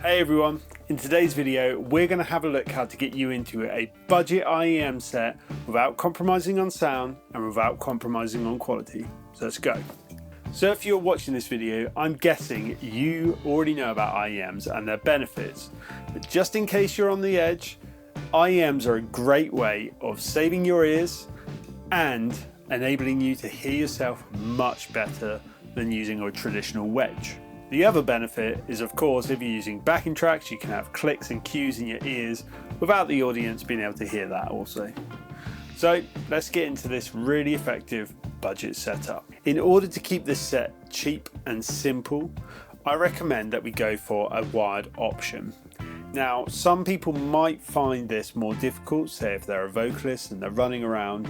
Hey everyone, in today's video we're going to have a look how to get you into a budget IEM set without compromising on sound and without compromising on quality. So let's go. So if you're watching this video, I'm guessing you already know about IEMs and their benefits, but just in case you're on the edge, IEMs are a great way of saving your ears and enabling you to hear yourself much better than using a traditional wedge. The other benefit is, of course, if you're using backing tracks, you can have clicks and cues in your ears without the audience being able to hear that also. So let's get into this really effective budget setup. In order to keep this set cheap and simple, I recommend that we go for a wired option. Now, some people might find this more difficult, say if they're a vocalist and they're running around,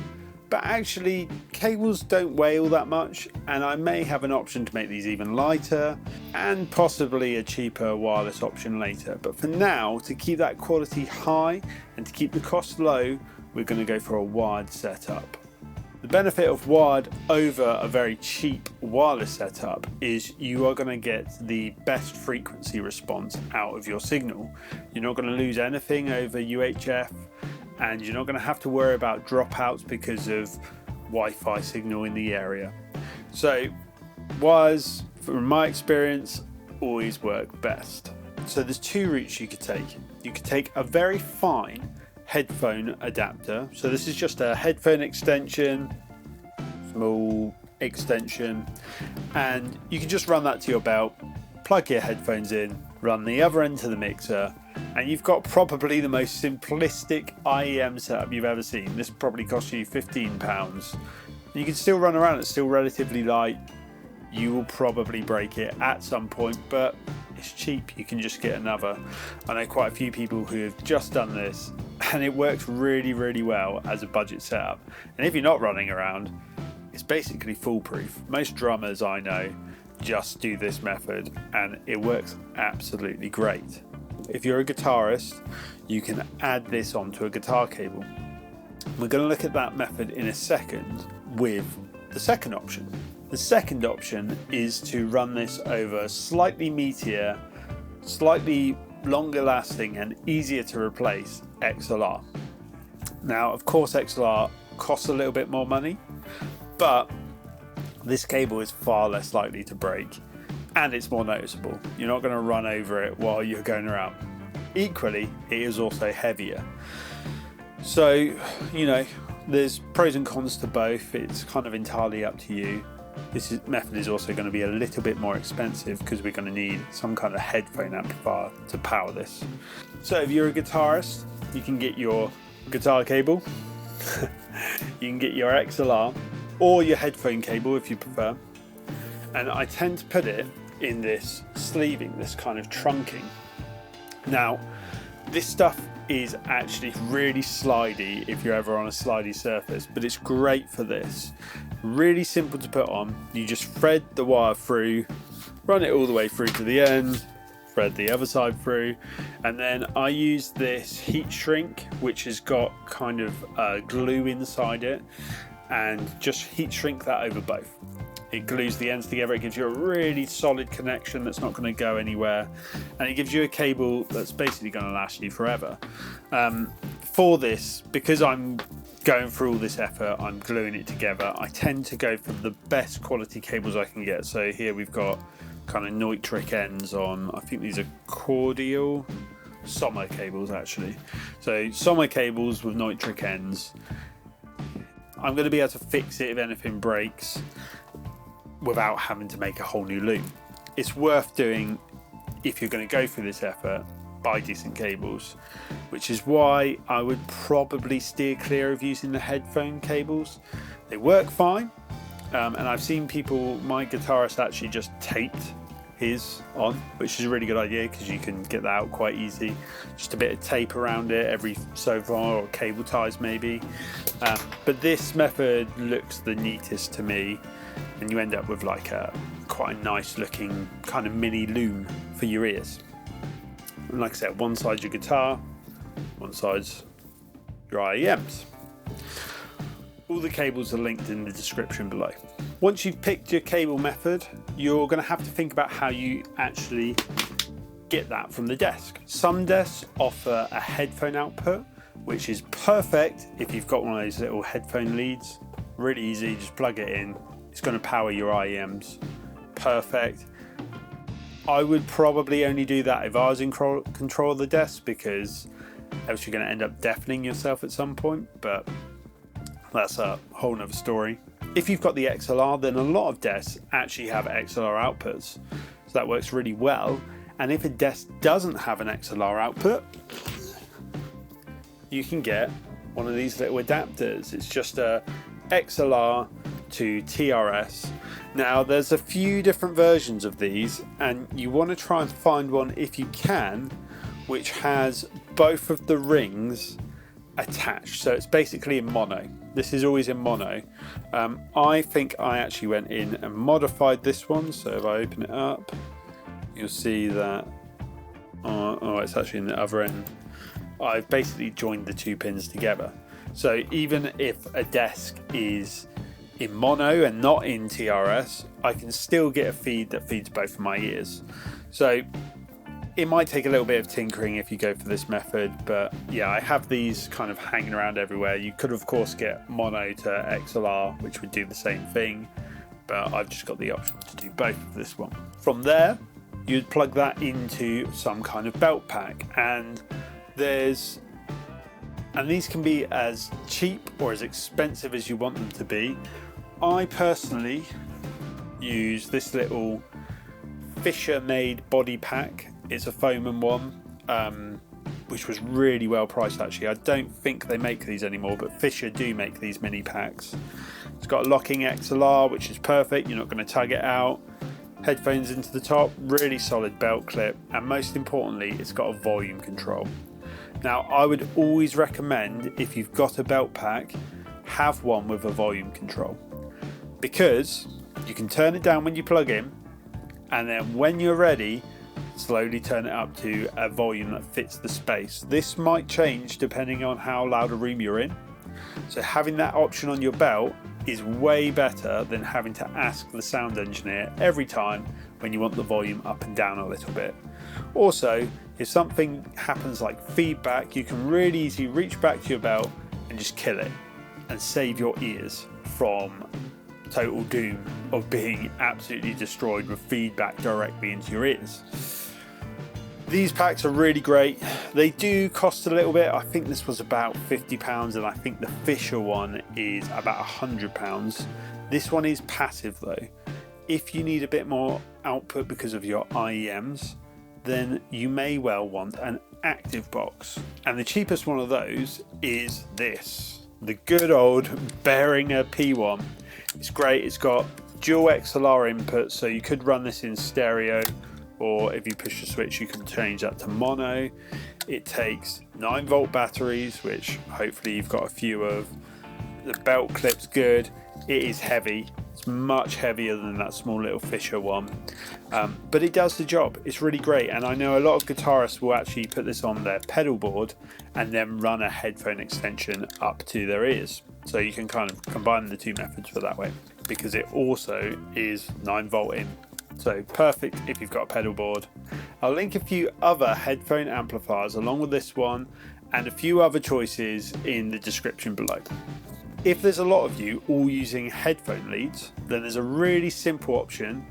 but actually cables don't weigh all that much, and I may have an option to make these even lighter and possibly a cheaper wireless option later. But for now, to keep that quality high and to keep the cost low, we're going to go for a wired setup. The benefit of wired over a very cheap wireless setup is you are going to get the best frequency response out of your signal. You're not going to lose anything over UHF, and you're not going to have to worry about dropouts because of Wi-Fi signal in the area. So wires, from my experience, always work best. So there's two routes you could take. You could take a very fine headphone adapter. So this is just a headphone extension, small extension, and you can just run that to your belt, plug your headphones in, run the other end to the mixer, and you've got probably the most simplistic IEM setup you've ever seen. This probably cost you £15. You can still run around, it's still relatively light. You will probably break it at some point, but it's cheap, you can just get another. I know quite a few people who have just done this and it works really, really well as a budget setup. And if you're not running around, it's basically foolproof. Most drummers I know just do this method and it works absolutely great. If you're a guitarist, you can add this onto a guitar cable. We're going to look at that method in a second with the second option. The second option is to run this over slightly meatier, slightly longer lasting and easier to replace XLR. Now, of course, XLR costs a little bit more money, but this cable is far less likely to break and it's more noticeable. You're not going to run over it while you're going around. Equally, it is also heavier. So, you know, there's pros and cons to both. It's kind of entirely up to you. This method is also going to be a little bit more expensive because we're going to need some kind of headphone amplifier to power this. So if you're a guitarist, you can get your guitar cable, you can get your XLR or your headphone cable if you prefer. And I tend to put it in this sleeving, this kind of trunking. Now, this stuff is actually really slidey if you're ever on a slidey surface, but it's great for this. Really simple to put on. You just thread the wire through, run it all the way through to the end, thread the other side through, and then I use this heat shrink, which has got kind of glue inside it, and just heat shrink that over both. It glues the ends together, it gives you a really solid connection that's not going to go anywhere, and it gives you a cable that's basically going to last you forever. For this, because I'm going through all this effort, I'm gluing it together, I tend to go for the best quality cables I can get. So here we've got kind of Neutrik ends on, I think these are cordial Sommer cables actually. So Sommer cables with Neutrik ends. I'm going to be able to fix it if anything breaks without having to make a whole new loop. It's worth doing if you're going to go through this effort. Buy decent cables, which is why I would probably steer clear of using the headphone cables. They work fine, and I've seen people, my guitarist actually just taped his on, which is a really good idea because you can get that out quite easy. Just a bit of tape around it every so far, or cable ties maybe. But this method looks the neatest to me, and you end up with like a quite a nice looking kind of mini loom for your ears. And like I said, one side's your guitar, one side's your IEMs. All the cables are linked in the description below. Once you've picked your cable method, you're going to have to think about how you actually get that from the desk. Some desks offer a headphone output, which is perfect if you've got one of those little headphone leads. Really easy, just plug it in. It's going to power your IEMs. Perfect. I would probably only do that if I was in control of the desk, because else you're going to end up deafening yourself at some point, but that's a whole nother story. If you've got the XLR, then a lot of desks actually have XLR outputs, so that works really well. And if a desk doesn't have an XLR output, you can get one of these little adapters. It's just a XLR to TRS. Now there's a few different versions of these, and you want to try and find one, if you can, which has both of the rings attached, so it's basically in mono. This is always in mono. I think I actually went in and modified this one, so if I open it up, you'll see that it's actually in the other end. I've basically joined the two pins together, so even if a desk is in mono and not in TRS, I can still get a feed that feeds both of my ears. So it might take a little bit of tinkering if you go for this method, but yeah, I have these kind of hanging around everywhere. You could of course get mono to XLR, which would do the same thing, but I've just got the option to do both of this one. From there, you'd plug that into some kind of belt pack, and these can be as cheap or as expensive as you want them to be. I personally use this little Fisher made body pack. It's a foam one, which was really well priced actually. I don't think they make these anymore, but Fisher do make these mini packs. It's got a locking XLR, which is perfect. You're not going to tug it out. Headphones into the top, really solid belt clip, and most importantly, it's got a volume control. Now, I would always recommend, if you've got a belt pack, have one with a volume control, because you can turn it down when you plug in, and then when you're ready, slowly turn it up to a volume that fits the space. This might change depending on how loud a room you're in, so having that option on your belt is way better than having to ask the sound engineer every time when you want the volume up and down a little bit. Also, if something happens like feedback, you can really easily reach back to your belt and just kill it and save your ears from total doom of being absolutely destroyed with feedback directly into your ears. These packs are really great. They do cost a little bit. I think this was about £50, and I think the Fisher one is about £100. This one is passive though. If you need a bit more output because of your IEMs, then you may well want an active box. And the cheapest one of those is this, the good old Behringer P1. It's great. It's got dual XLR inputs, so you could run this in stereo, or if you push the switch you can change that to mono. It takes 9-volt batteries, which hopefully you've got a few of. The belt clip's good. It is heavy. It's much heavier than that small little Fisher one, but it does the job. It's really great, and I know a lot of guitarists will actually put this on their pedal board and then run a headphone extension up to their ears. So you can kind of combine the two methods for that way, because it also is 9-volt in. So perfect if you've got a pedal board. I'll link a few other headphone amplifiers along with this one and a few other choices in the description below. If there's a lot of you all using headphone leads, then there's a really simple option.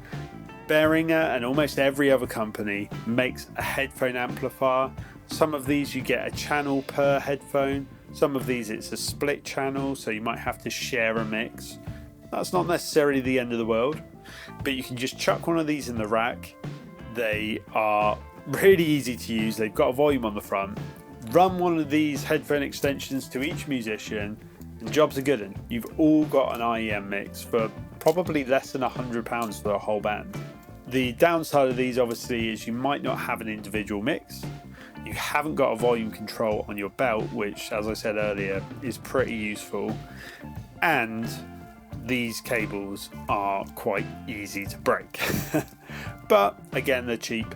Behringer and almost every other company makes a headphone amplifier. Some of these you get a channel per headphone. Some of these it's a split channel, so you might have to share a mix. That's not necessarily the end of the world, but you can just chuck one of these in the rack. They are really easy to use. They've got a volume on the front. Run one of these headphone extensions to each musician, and jobs are good. And you've all got an IEM mix for probably less than £100 for a whole band. The downside of these obviously is you might not have an individual mix. You haven't got a volume control on your belt, which, as I said earlier, is pretty useful. And these cables are quite easy to break. But again, they're cheap,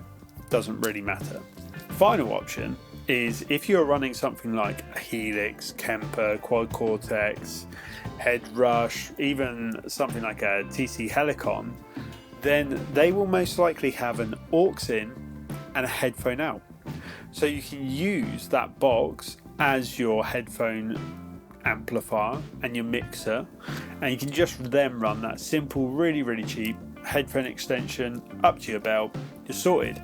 doesn't really matter. Final option is if you're running something like a Helix, Kemper, Quad Cortex, Head Rush, even something like a TC Helicon, then they will most likely have an aux in and a headphone out. So you can use that box as your headphone amplifier and your mixer, and you can just then run that simple, really cheap headphone extension up to your belt. You're sorted.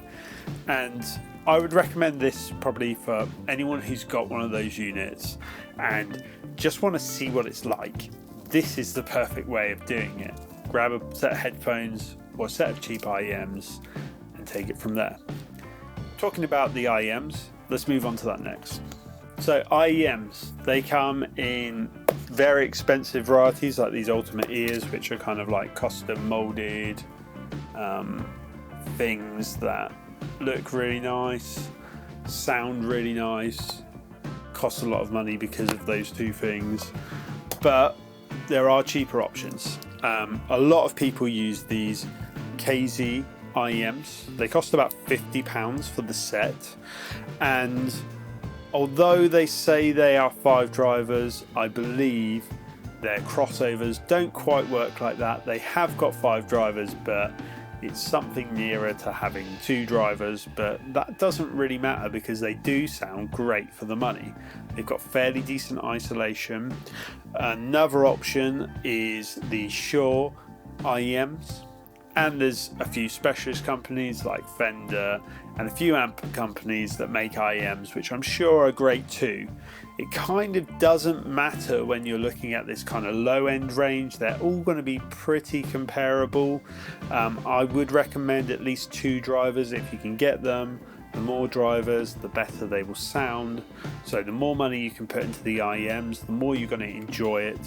And I would recommend this probably for anyone who's got one of those units and just want to see what it's like. This is the perfect way of doing it. Grab a set of headphones or a set of cheap IEMs and take it from there. Talking about the IEMs, let's move on to that next. So IEMs, they come in very expensive varieties like these ultimate ears, which are kind of like custom molded things that look really nice, sound really nice, cost a lot of money because of those two things, but there are cheaper options. A lot of people use these KZ IEMs. They cost about £50 for the set, and although they say they are 5 drivers, I believe their crossovers don't quite work like that. They have got 5 drivers, but it's something nearer to having 2 drivers, but that doesn't really matter because they do sound great for the money. They've got fairly decent isolation. Another option is the Shure IEMs, and there's a few specialist companies like Fender and a few amp companies that make IEMs, which I'm sure are great too. It kind of doesn't matter when you're looking at this kind of low end range. They're all going to be pretty comparable. I would recommend at least 2 drivers if you can get them. The more drivers, the better they will sound. So the more money you can put into the IEMs, the more you're going to enjoy it.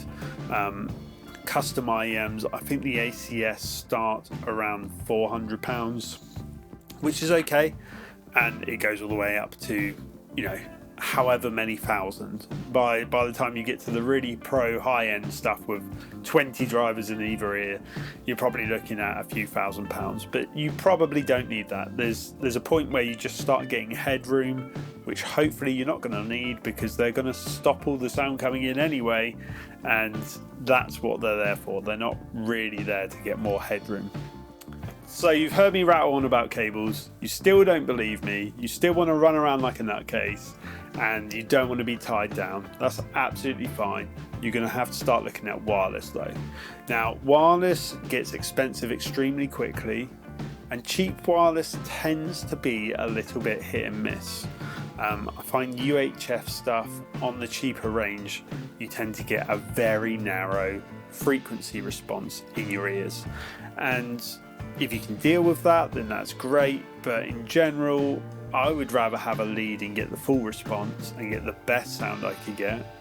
Custom IEMs, I think the ACS start around £400, which is okay, and it goes all the way up to, you know, however many thousand. By the time you get to the really pro high-end stuff with 20 drivers in either ear, you're probably looking at a few £1,000s, but you probably don't need that. There's a point where you just start getting headroom, which hopefully you're not going to need because they're going to stop all the sound coming in anyway, and that's what they're there for. They're not really there to get more headroom. So you've heard me rattle on about cables, you still don't believe me, you still want to run around like a nutcase, and you don't want to be tied down. That's absolutely fine. You're going to have to start looking at wireless though. Now, wireless gets expensive extremely quickly, and cheap wireless tends to be a little bit hit and miss. I find UHF stuff on the cheaper range, you tend to get a very narrow frequency response in your ears, and if you can deal with that, then that's great, but in general I would rather have a lead and get the full response and get the best sound I can get.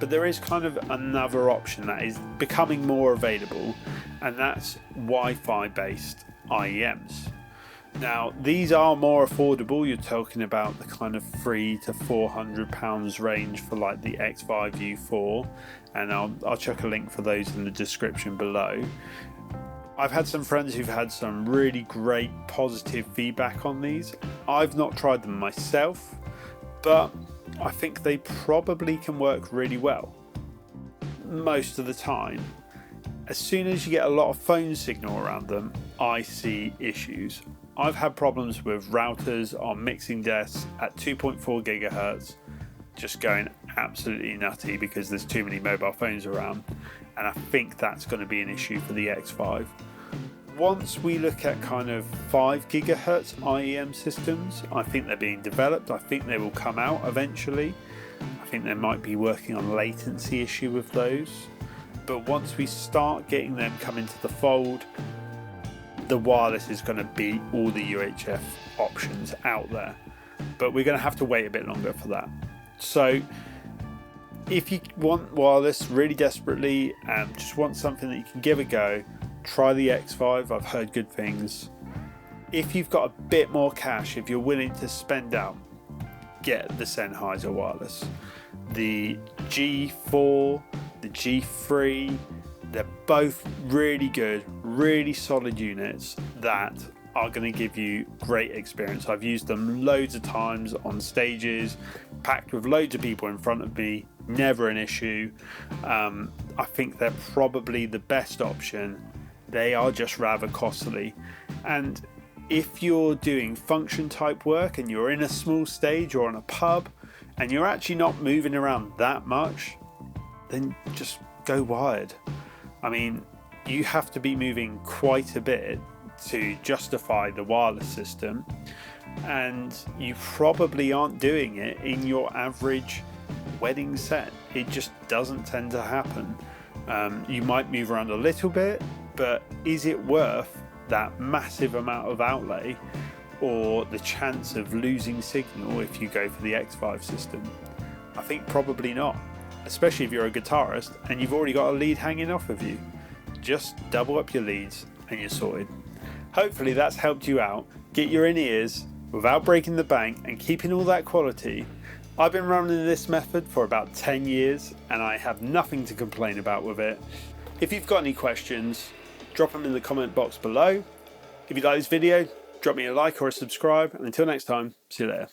But there is kind of another option that is becoming more available, and that's Wi-Fi based IEMs. Now these are more affordable. You're talking about the kind of £300 to £400 range for like the X5 U4, and I'll chuck a link for those in the description below. I've had some friends who've had some really great positive feedback on these. I've not tried them myself, but I think they probably can work really well most of the time. As soon as you get a lot of phone signal around them, I see issues. I've had problems with routers on mixing desks at 2.4 gigahertz just going absolutely nutty because there's too many mobile phones around, and I think that's going to be an issue for the X5. Once we look at kind of 5 gigahertz IEM systems, I think they're being developed. I think they will come out eventually. I think they might be working on a latency issue with those. But once we start getting them come into the fold, the wireless is going to beat all the UHF options out there. But we're going to have to wait a bit longer for that. So if you want wireless really desperately and just want something that you can give a go, try the X5. I've heard good things. If you've got a bit more cash, if you're willing to spend out, get the Sennheiser wireless. The G4, the G3, they're both really good, really solid units that are going to give you great experience. I've used them loads of times on stages, packed with loads of people in front of me, never an issue. I think they're probably the best option. They are just rather costly, and if you're doing function type work and you're in a small stage or on a pub and you're actually not moving around that much, then just go wired. I mean, you have to be moving quite a bit to justify the wireless system, and you probably aren't doing it in your average wedding set. It just doesn't tend to happen. You might move around a little bit, but is it worth that massive amount of outlay or the chance of losing signal if you go for the X5 system? I think probably not, especially if you're a guitarist and you've already got a lead hanging off of you. Just double up your leads and you're sorted. Hopefully that's helped you out. Get your in-ears without breaking the bank and keeping all that quality. I've been running this method for about 10 years and I have nothing to complain about with it. If you've got any questions, drop them in the comment box below. If you like this video, drop me a like or a subscribe, and until next time, see you later.